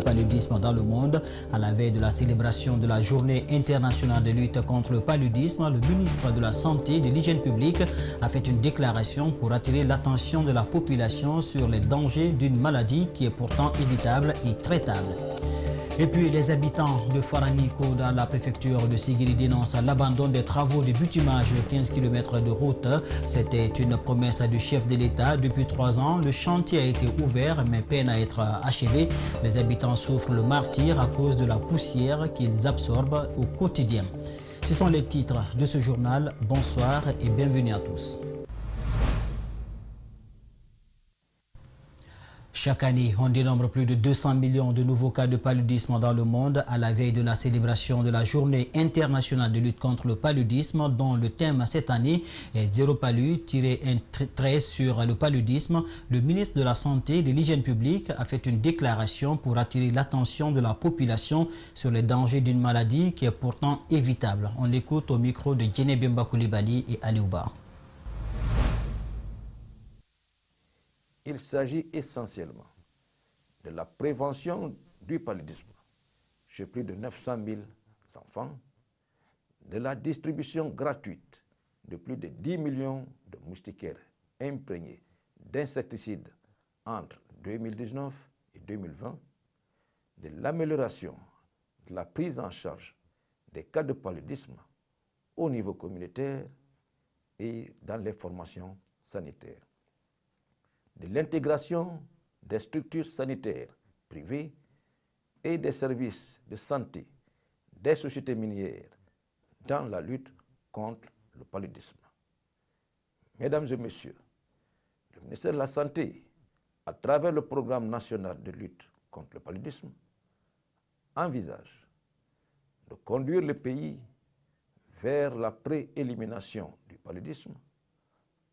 paludisme dans le monde. À la veille de la célébration de la Journée internationale de lutte contre le paludisme, le ministre de la Santé et de l'Hygiène publique a fait une déclaration pour attirer l'attention de la population sur les dangers d'une maladie qui est pourtant évitable et traitable. Et puis les habitants de Faraniko dans la préfecture de Sigiri dénoncent l'abandon des travaux de bitumage de 15 km de route. C'était une promesse du chef de l'État. Depuis 3 ans, le chantier a été ouvert mais peine à être achevé. Les habitants souffrent le martyre à cause de la poussière qu'ils absorbent au quotidien. Ce sont les titres de ce journal. Bonsoir et bienvenue à tous. Chaque année, on dénombre plus de 200 millions de nouveaux cas de paludisme dans le monde à la veille de la célébration de la Journée internationale de lutte contre le paludisme dont le thème cette année est Zéro palu, tirer un trait sur le paludisme. Le ministre de la Santé et de l'Hygiène publique a fait une déclaration pour attirer l'attention de la population sur les dangers d'une maladie qui est pourtant évitable. On l'écoute au micro de Djenebemba Koulibaly et Aliouba. Il s'agit essentiellement de la prévention du paludisme chez plus de 900 000 enfants, de la distribution gratuite de plus de 10 millions de moustiquaires imprégnés d'insecticides entre 2019 et 2020, de l'amélioration de la prise en charge des cas de paludisme au niveau communautaire et dans les formations sanitaires, de l'intégration des structures sanitaires privées et des services de santé des sociétés minières dans la lutte contre le paludisme. Mesdames et messieurs, le ministère de la Santé, à travers le programme national de lutte contre le paludisme, envisage de conduire le pays vers la préélimination du paludisme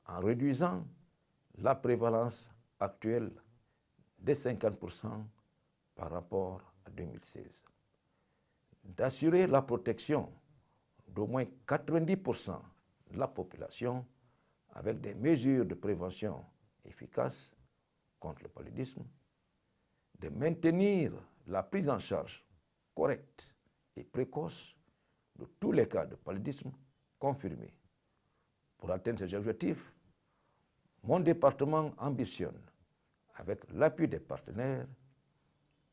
en réduisant la prévalence actuelle de 50% par rapport à 2016. D'assurer la protection d'au moins 90% de la population avec des mesures de prévention efficaces contre le paludisme, de maintenir la prise en charge correcte et précoce de tous les cas de paludisme confirmés. Pour atteindre ces objectifs, mon département ambitionne, avec l'appui des partenaires,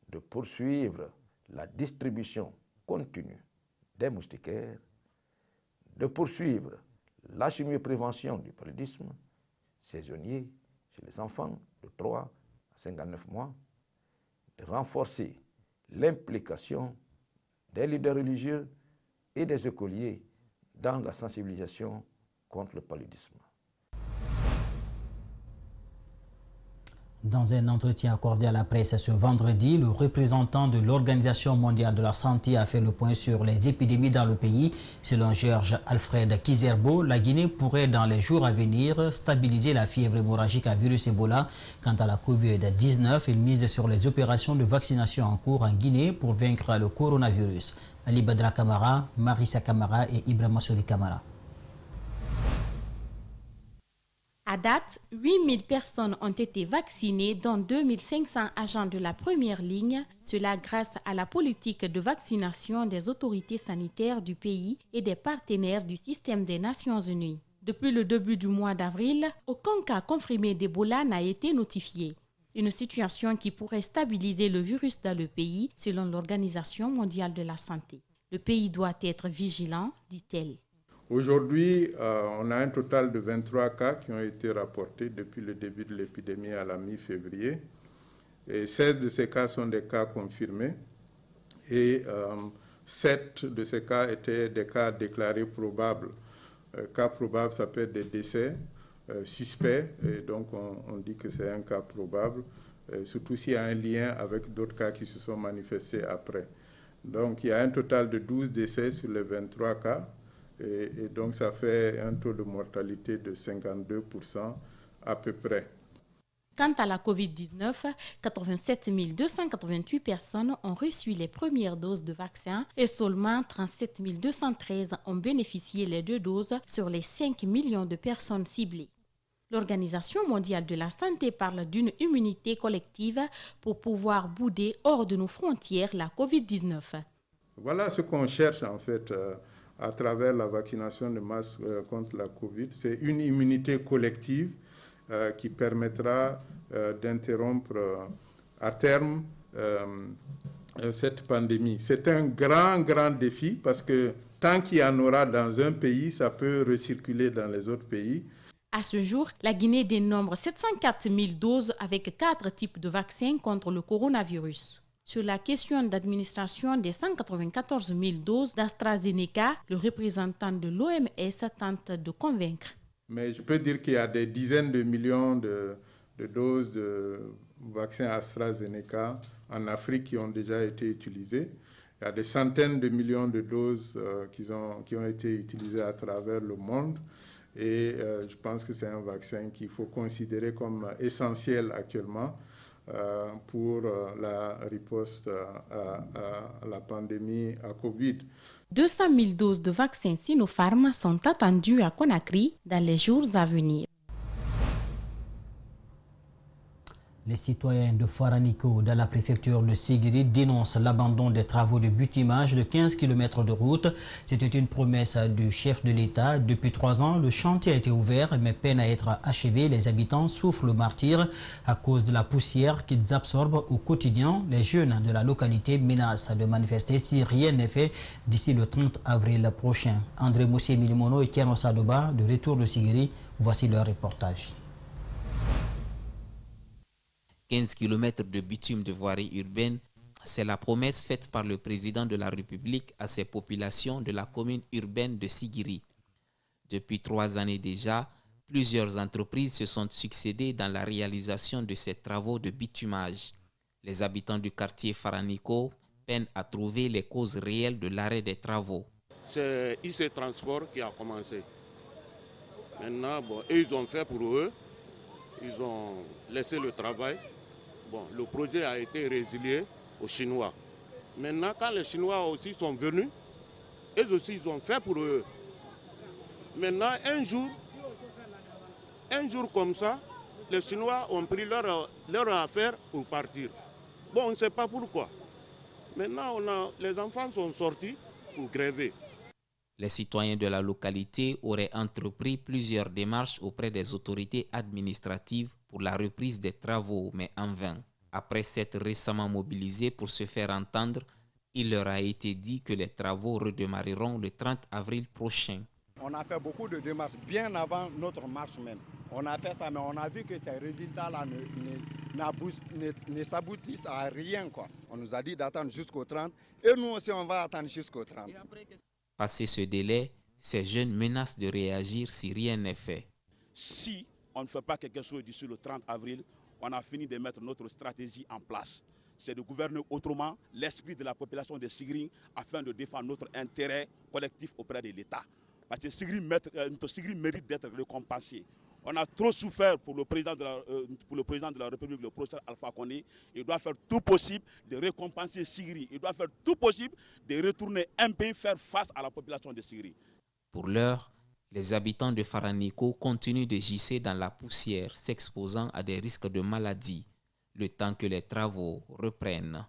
de poursuivre la distribution continue des moustiquaires, de poursuivre la chimioprévention du paludisme saisonnier chez les enfants de 3 à 59 mois, de renforcer l'implication des leaders religieux et des écoliers dans la sensibilisation contre le paludisme. Dans un entretien accordé à la presse ce vendredi, le représentant de l'Organisation mondiale de la santé a fait le point sur les épidémies dans le pays. Selon Georges Alfred Kizerbo, la Guinée pourrait dans les jours à venir stabiliser la fièvre hémorragique à virus Ebola. Quant à la Covid-19, il mise sur les opérations de vaccination en cours en Guinée pour vaincre le coronavirus. Ali Badra Kamara, Marissa Kamara et Ibrahima Soli Kamara. À date, 8000 personnes ont été vaccinées, dont 2500 agents de la première ligne, cela grâce à la politique de vaccination des autorités sanitaires du pays et des partenaires du système des Nations Unies. Depuis le début du mois d'avril, aucun cas confirmé d'Ebola n'a été notifié. Une situation qui pourrait stabiliser le virus dans le pays, selon l'Organisation mondiale de la santé. Le pays doit être vigilant, dit-elle. Aujourd'hui, on a un total de 23 cas qui ont été rapportés depuis le début de l'épidémie à la mi-février. Et 16 de ces cas sont des cas confirmés et 7 de ces cas étaient des cas déclarés probables. Cas probables, ça peut être des décès suspects, et donc on dit que c'est un cas probable, surtout s'il y a un lien avec d'autres cas qui se sont manifestés après. Donc il y a un total de 12 décès sur les 23 cas. Et donc, ça fait un taux de mortalité de 52% à peu près. Quant à la COVID-19, 87 288 personnes ont reçu les premières doses de vaccin et seulement 37 213 ont bénéficié les 2 doses sur les 5 millions de personnes ciblées. L'Organisation mondiale de la santé parle d'une immunité collective pour pouvoir bouder hors de nos frontières la COVID-19. Voilà ce qu'on cherche en fait à travers la vaccination de masse contre la COVID. C'est une immunité collective qui permettra d'interrompre à terme cette pandémie. C'est un grand défi parce que tant qu'il y en aura dans un pays, ça peut recirculer dans les autres pays. À ce jour, la Guinée dénombre 704 000 doses avec 4 types de vaccins contre le coronavirus. Sur la question d'administration des 194 000 doses d'AstraZeneca, le représentant de l'OMS tente de convaincre. Mais je peux dire qu'il y a des dizaines de millions de doses de vaccins AstraZeneca en Afrique qui ont déjà été utilisées. Il y a des centaines de millions de doses qui ont été utilisées à travers le monde. Et je pense que c'est un vaccin qu'il faut considérer comme essentiel actuellement pour la riposte à la pandémie à Covid. 200 000 doses de vaccins Sinopharm sont attendues à Conakry dans les jours à venir. Les citoyens de Faraniko, dans la préfecture de Sigiri, dénoncent l'abandon des travaux de bitumage de 15 km de route. C'était une promesse du chef de l'État. Depuis 3 ans, le chantier a été ouvert, mais peine à être achevé. Les habitants souffrent le martyre à cause de la poussière qu'ils absorbent au quotidien. Les jeunes de la localité menacent de manifester si rien n'est fait d'ici le 30 avril prochain. André Moussier Milimono et Kiano Sadoba, de retour de Sigiri, voici leur reportage. 15 km de bitume de voirie urbaine, c'est la promesse faite par le président de la République à ses populations de la commune urbaine de Sigiri. Depuis 3 années déjà, plusieurs entreprises se sont succédées dans la réalisation de ces travaux de bitumage. Les habitants du quartier Faraniko peinent à trouver les causes réelles de l'arrêt des travaux. C'est IC Transport qui a commencé. Maintenant, ils ont fait pour eux, ils ont laissé le travail. Le projet a été résilié aux Chinois. Maintenant, quand les Chinois aussi sont venus, eux aussi, ils ont fait pour eux. Maintenant, un jour comme ça, les Chinois ont pris leur affaire pour partir. On ne sait pas pourquoi. Maintenant, les enfants sont sortis pour gréver. Les citoyens de la localité auraient entrepris plusieurs démarches auprès des autorités administratives pour la reprise des travaux, mais en vain. Après s'être récemment mobilisés pour se faire entendre, il leur a été dit que les travaux redémarreront le 30 avril prochain. On a fait beaucoup de démarches bien avant notre marche même. On a fait ça, mais on a vu que ces résultats-là ne s'aboutissent à rien, quoi. On nous a dit d'attendre jusqu'au 30 et nous aussi on va attendre jusqu'au 30. Passé ce délai, ces jeunes menacent de réagir si rien n'est fait. Si on ne fait pas quelque chose d'ici le 30 avril, on a fini de mettre notre stratégie en place. C'est de gouverner autrement l'esprit de la population de Sigiri afin de défendre notre intérêt collectif auprès de l'État. Parce que Sigiri mérite d'être récompensé. On a trop souffert pour le président de la République, le professeur Alpha Condé. Il doit faire tout possible de récompenser Sigiri. Il doit faire tout possible de retourner un pays faire face à la population de Sigiri. Pour l'heure, les habitants de Faraniko continuent de gisser dans la poussière, s'exposant à des risques de maladie, le temps que les travaux reprennent.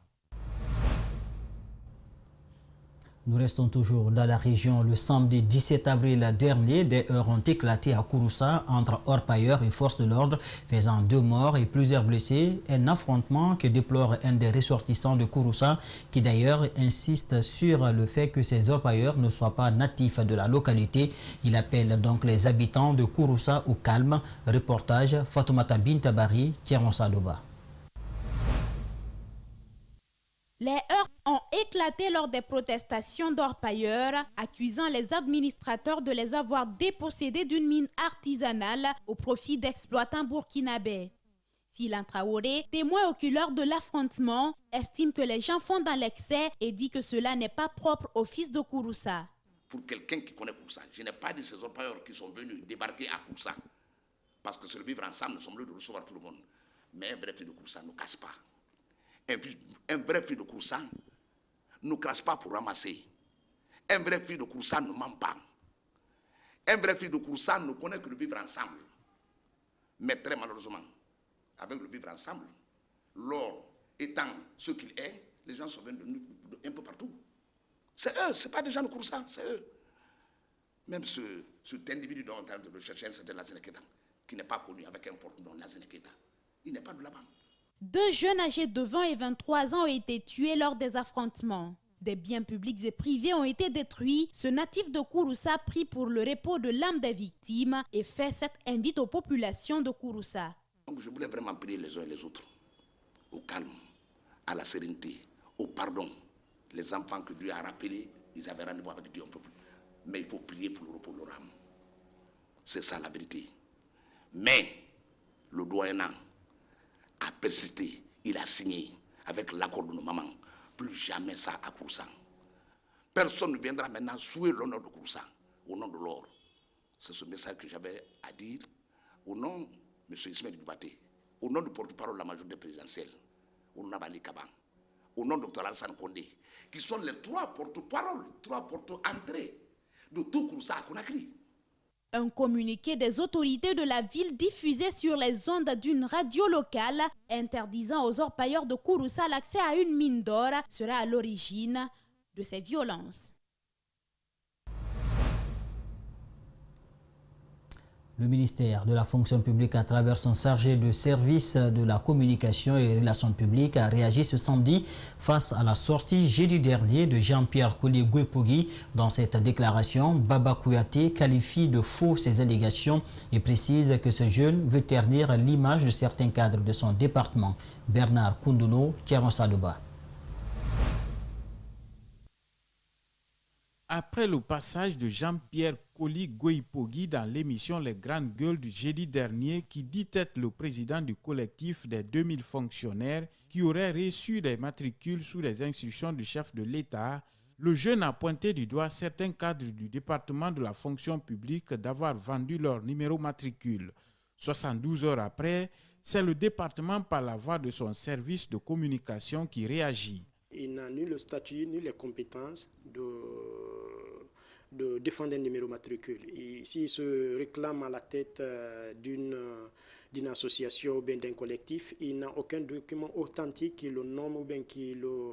Nous restons toujours dans la région. Le samedi 17 avril dernier, des heurts ont éclaté à Kouroussa entre orpailleurs et forces de l'ordre, faisant 2 morts et plusieurs blessés. Un affrontement que déplore un des ressortissants de Kouroussa, qui d'ailleurs insiste sur le fait que ces orpailleurs ne soient pas natifs de la localité. Il appelle donc les habitants de Kouroussa au calme. Reportage Fatoumata Bintabari, Thierry Sadoba. Les heurts ont éclaté lors des protestations d'orpailleurs, accusant les administrateurs de les avoir dépossédés d'une mine artisanale au profit d'exploitants burkinabés. Filan Traoré, témoin oculaire de l'affrontement, estime que les gens font dans l'excès et dit que cela n'est pas propre au fils de Kouroussa. Pour quelqu'un qui connaît Kouroussa, je n'ai pas dit ces orpailleurs qui sont venus débarquer à Kouroussa. Parce que c'est le vivre ensemble, nous sommes là de recevoir tout le monde. Mais un vrai fils de Kouroussa ne casse pas. Un vrai fils de Kouroussa ne crache pas pour ramasser. Un vrai fils de Kouroussa ne ment pas. Un vrai fils de Kouroussa ne connaît que le vivre ensemble. Mais très malheureusement, avec le vivre ensemble, l'or étant ce qu'il est, les gens sont venus de nous un peu partout. C'est eux, ce n'est pas des gens de Kouroussa, c'est eux. Même cet individu dont on est en train de rechercher, c'est de Lassana Keita, qui n'est pas connu avec un porte-nom Lassana Keita. Il n'est pas de là-bas. 2 jeunes âgés de 20 et 23 ans ont été tués lors des affrontements. Des biens publics et privés ont été détruits. Ce natif de Kouroussa prie pour le repos de l'âme des victimes et fait cette invite aux populations de Kouroussa. Donc je voulais vraiment prier les uns et les autres au calme, à la sérénité, au pardon. Les enfants que Dieu a rappelés, ils avaient rendez-vous avec Dieu un peu plus. Mais il faut prier pour le repos de leur âme. C'est ça la vérité. Mais le doyen a persisté, il a signé avec l'accord de nos mamans. Plus jamais ça à Kouroussa. Personne ne viendra maintenant souiller l'honneur de Kouroussa au nom de l'or. C'est ce message que j'avais à dire au nom de M. Ismaël Dubaté, au nom du porte-parole de la majorité présidentielle, au nom d'Abali Kaba, au nom du Dr Alassane Condé, qui sont les 3 porte-paroles, 3 porte-entrées de tout Kouroussa à Conakry. Un communiqué des autorités de la ville diffusé sur les ondes d'une radio locale interdisant aux orpailleurs de Kouroussa l'accès à une mine d'or sera à l'origine de ces violences. Le ministère de la fonction publique, à travers son chargé de service de la communication et relations publiques, a réagi ce samedi face à la sortie jeudi dernier de Jean-Pierre Koli Guepogui. Dans cette déclaration, Baba Kouyaté qualifie de faux ces allégations et précise que ce jeune veut ternir l'image de certains cadres de son département. Bernard Koundouno, Thierry Salouba. Après le passage de Jean-Pierre Koli Guepogui dans l'émission Les Grandes Gueules du jeudi dernier, qui dit être le président du collectif des 2000 fonctionnaires qui auraient reçu des matricules sous les instructions du chef de l'État, le jeune a pointé du doigt certains cadres du département de la fonction publique d'avoir vendu leur numéro matricule. 72 heures après, c'est le département par la voix de son service de communication qui réagit. Il n'a ni le statut ni les compétences de défendre un numéro matricule. Et s'il se réclame à la tête d'une association ou bien d'un collectif, il n'a aucun document authentique qui le nomme ou bien qui le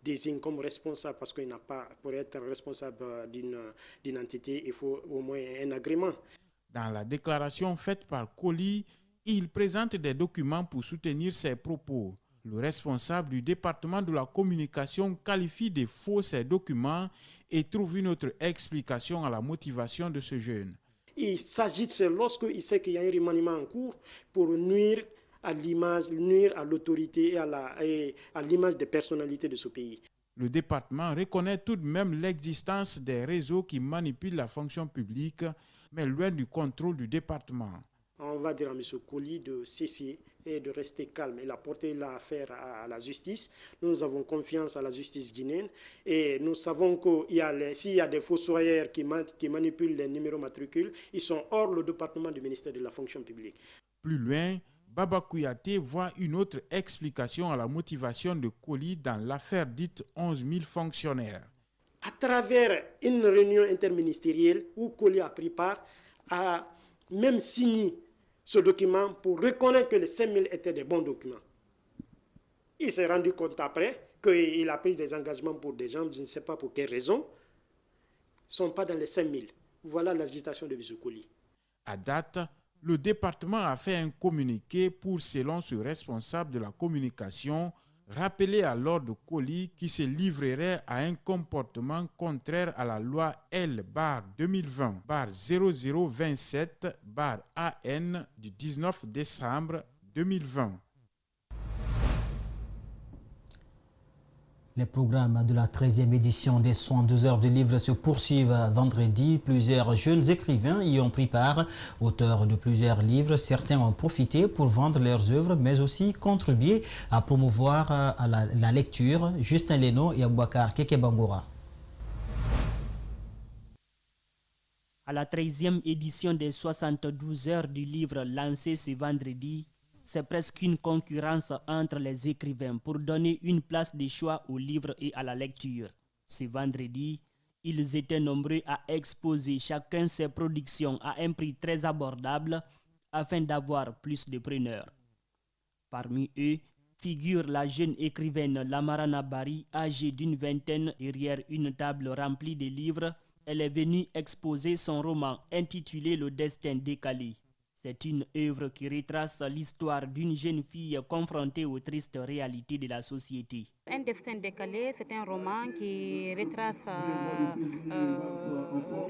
désigne comme responsable, parce qu'il n'a pas, pour être responsable d'une entité, il faut au moins un agrément. Dans la déclaration faite par Koli, il présente des documents pour soutenir ses propos. Le responsable du département de la communication qualifie de faux ces documents et trouve une autre explication à la motivation de ce jeune. Il s'agit, c'est lorsqu'il sait qu'il y a un remaniement en cours pour nuire à l'image, nuire à l'autorité et à l'image des personnalités de ce pays. Le département reconnaît tout de même l'existence des réseaux qui manipulent la fonction publique, mais loin du contrôle du département. On va dire à M. Koli de cesser et de rester calme. Il a porté l'affaire à la justice. Nous avons confiance à la justice guinéenne et nous savons que s'il y a des fossoyeurs qui manipulent les numéros matricules, ils sont hors le département du ministère de la fonction publique. Plus loin, Baba Kouyaté voit une autre explication à la motivation de Koli dans l'affaire dite 11 000 fonctionnaires. À travers une réunion interministérielle où Koli a pris part, a même signé ce document pour reconnaître que les 5 000 étaient des bons documents. Il s'est rendu compte après qu'il a pris des engagements pour des gens, je ne sais pas pour quelle raison, ne sont pas dans les 5 000. Voilà l'agitation de M. Koli. À date, le département a fait un communiqué pour, selon ce responsable de la communication, rappeler à l'ordre Koli qui se livrerait à un comportement contraire à la loi L-2020/0027/AN du 19 décembre 2020. Les programmes de la 13e édition des 112 heures de livres se poursuivent vendredi. Plusieurs jeunes écrivains y ont pris part. Auteurs de plusieurs livres, certains ont profité pour vendre leurs œuvres, mais aussi contribuer à promouvoir la lecture. Justin Leno et Aboubakar Kekebangoura. À la 13e édition des 72 heures du livre lancée ce vendredi, c'est presque une concurrence entre les écrivains pour donner une place de choix aux livres et à la lecture. Ce vendredi, ils étaient nombreux à exposer chacun ses productions à un prix très abordable, afin d'avoir plus de preneurs. Parmi eux, figure la jeune écrivaine Lamarana Bari, âgée d'une vingtaine, derrière une table remplie de livres. Elle est venue exposer son roman intitulé Le Destin décalé. C'est une œuvre qui retrace l'histoire d'une jeune fille confrontée aux tristes réalités de la société. Un destin décalé, c'est un roman qui retrace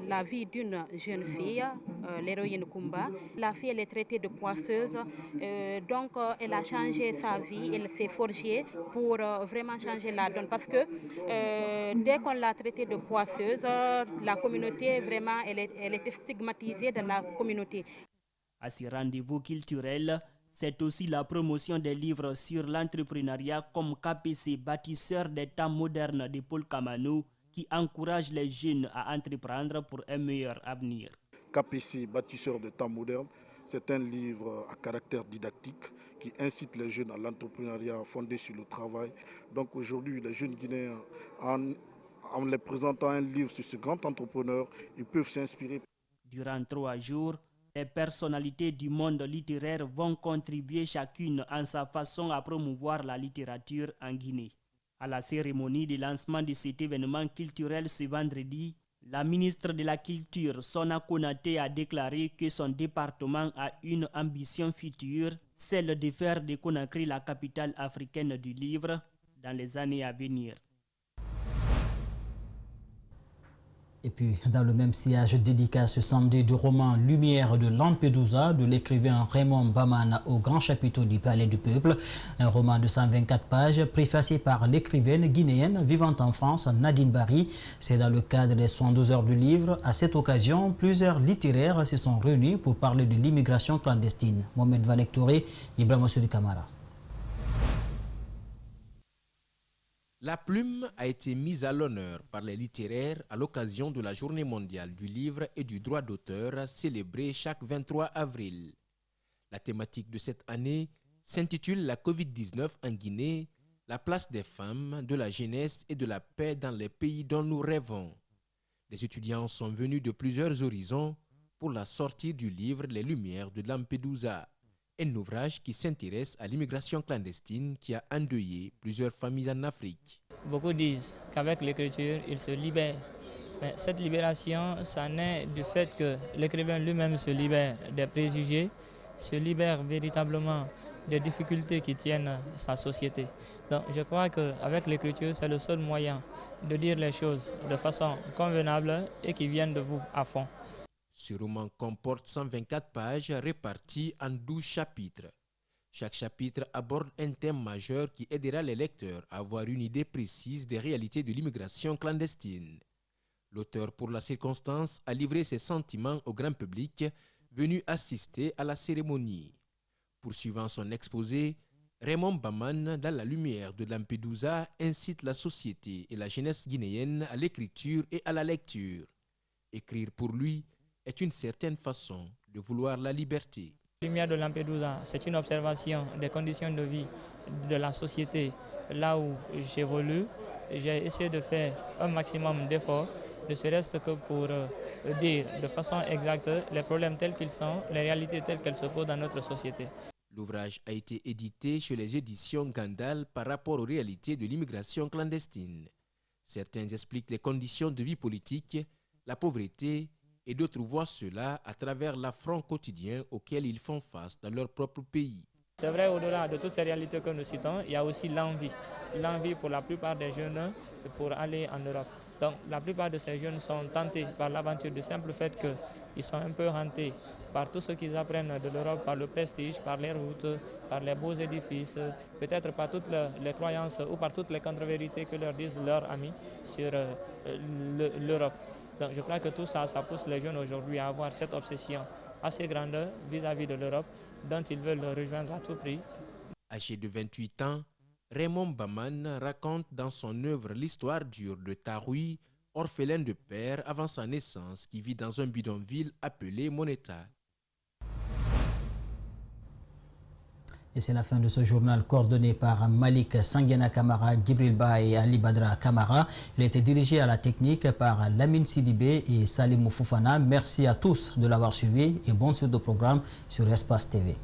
la vie d'une jeune fille, l'héroïne Kumba. La fille, elle est traitée de poisseuse, donc elle a changé sa vie, elle s'est forgée pour vraiment changer la donne. Parce que dès qu'on l'a traitée de poisseuse, la communauté, vraiment, elle était stigmatisée dans la communauté. À ce rendez-vous culturel, c'est aussi la promotion des livres sur l'entrepreneuriat comme KPC, bâtisseur des temps modernes de Paul Kamano, qui encourage les jeunes à entreprendre pour un meilleur avenir. KPC, bâtisseur des temps modernes, c'est un livre à caractère didactique qui incite les jeunes à l'entrepreneuriat fondé sur le travail. Donc aujourd'hui, les jeunes Guinéens, en les présentant un livre sur ce grand entrepreneur, ils peuvent s'inspirer. Durant 3 jours, les personnalités du monde littéraire vont contribuer chacune en sa façon à promouvoir la littérature en Guinée. À la cérémonie de lancement de cet événement culturel ce vendredi, la ministre de la Culture, Sona Konaté, a déclaré que son département a une ambition future, celle de faire de Conakry la capitale africaine du livre dans les années à venir. Et puis, dans le même sillage, dédicace ce samedi du roman Lumière de Lampedusa de l'écrivain Raymond Bamman au grand chapiteau du Palais du Peuple. Un roman de 124 pages préfacé par l'écrivaine guinéenne vivant en France, Nadine Barry. C'est dans le cadre des 112 heures du livre. À cette occasion, plusieurs littéraires se sont réunis pour parler de l'immigration clandestine. Mohamed Valek Touré, Ibrahim Soudi Kamara. La plume a été mise à l'honneur par les littéraires à l'occasion de la Journée mondiale du livre et du droit d'auteur célébrée chaque 23 avril. La thématique de cette année s'intitule La Covid-19 en Guinée, la place des femmes, de la jeunesse et de la paix dans les pays dont nous rêvons. Les étudiants sont venus de plusieurs horizons pour la sortie du livre Les Lumières de Lampedusa, un ouvrage qui s'intéresse à l'immigration clandestine qui a endeuillé plusieurs familles en Afrique. Beaucoup disent qu'avec l'écriture, ils se libèrent. Mais cette libération, ça naît du fait que l'écrivain lui-même se libère des préjugés, se libère véritablement des difficultés qui tiennent sa société. Donc je crois qu'avec l'écriture, c'est le seul moyen de dire les choses de façon convenable et qui viennent de vous à fond. Ce roman comporte 124 pages réparties en 12 chapitres. Chaque chapitre aborde un thème majeur qui aidera les lecteurs à avoir une idée précise des réalités de l'immigration clandestine. L'auteur, pour la circonstance, a livré ses sentiments au grand public venu assister à la cérémonie. Poursuivant son exposé, Raymond Bamman, dans La Lumière de Lampedusa, incite la société et la jeunesse guinéenne à l'écriture et à la lecture. Écrire pour lui est une certaine façon de vouloir la liberté. La Lumière de Lampedusa, c'est une observation des conditions de vie de la société là où j'évolue. J'ai essayé de faire un maximum d'efforts, ne serait-ce que pour dire de façon exacte les problèmes tels qu'ils sont, les réalités telles qu'elles se posent dans notre société. L'ouvrage a été édité chez les éditions Gandal par rapport aux réalités de l'immigration clandestine. Certains expliquent les conditions de vie politique, la pauvreté, et d'autres voient cela à travers l'affront quotidien auquel ils font face dans leur propre pays. C'est vrai, au-delà de toutes ces réalités que nous citons, il y a aussi l'envie. L'envie pour la plupart des jeunes pour aller en Europe. Donc la plupart de ces jeunes sont tentés par l'aventure du simple fait qu'ils sont un peu hantés par tout ce qu'ils apprennent de l'Europe, par le prestige, par les routes, par les beaux édifices, peut-être par toutes les croyances ou par toutes les contre-vérités que leur disent leurs amis sur l'Europe. Donc je crois que tout ça, ça pousse les jeunes aujourd'hui à avoir cette obsession assez grande vis-à-vis de l'Europe dont ils veulent rejoindre à tout prix. Âgé de 28 ans, Raymond Bamman raconte dans son œuvre l'histoire dure de Taroui, orphelin de père avant sa naissance, qui vit dans un bidonville appelé Moneta. Et c'est la fin de ce journal coordonné par Malik Sanguena Kamara, Djibril Ba et Ali Badra Kamara. Il a été dirigé à la technique par Lamine Sidibé et Salim Foufana. Merci à tous de l'avoir suivi et bonne suite de programme sur Espace TV.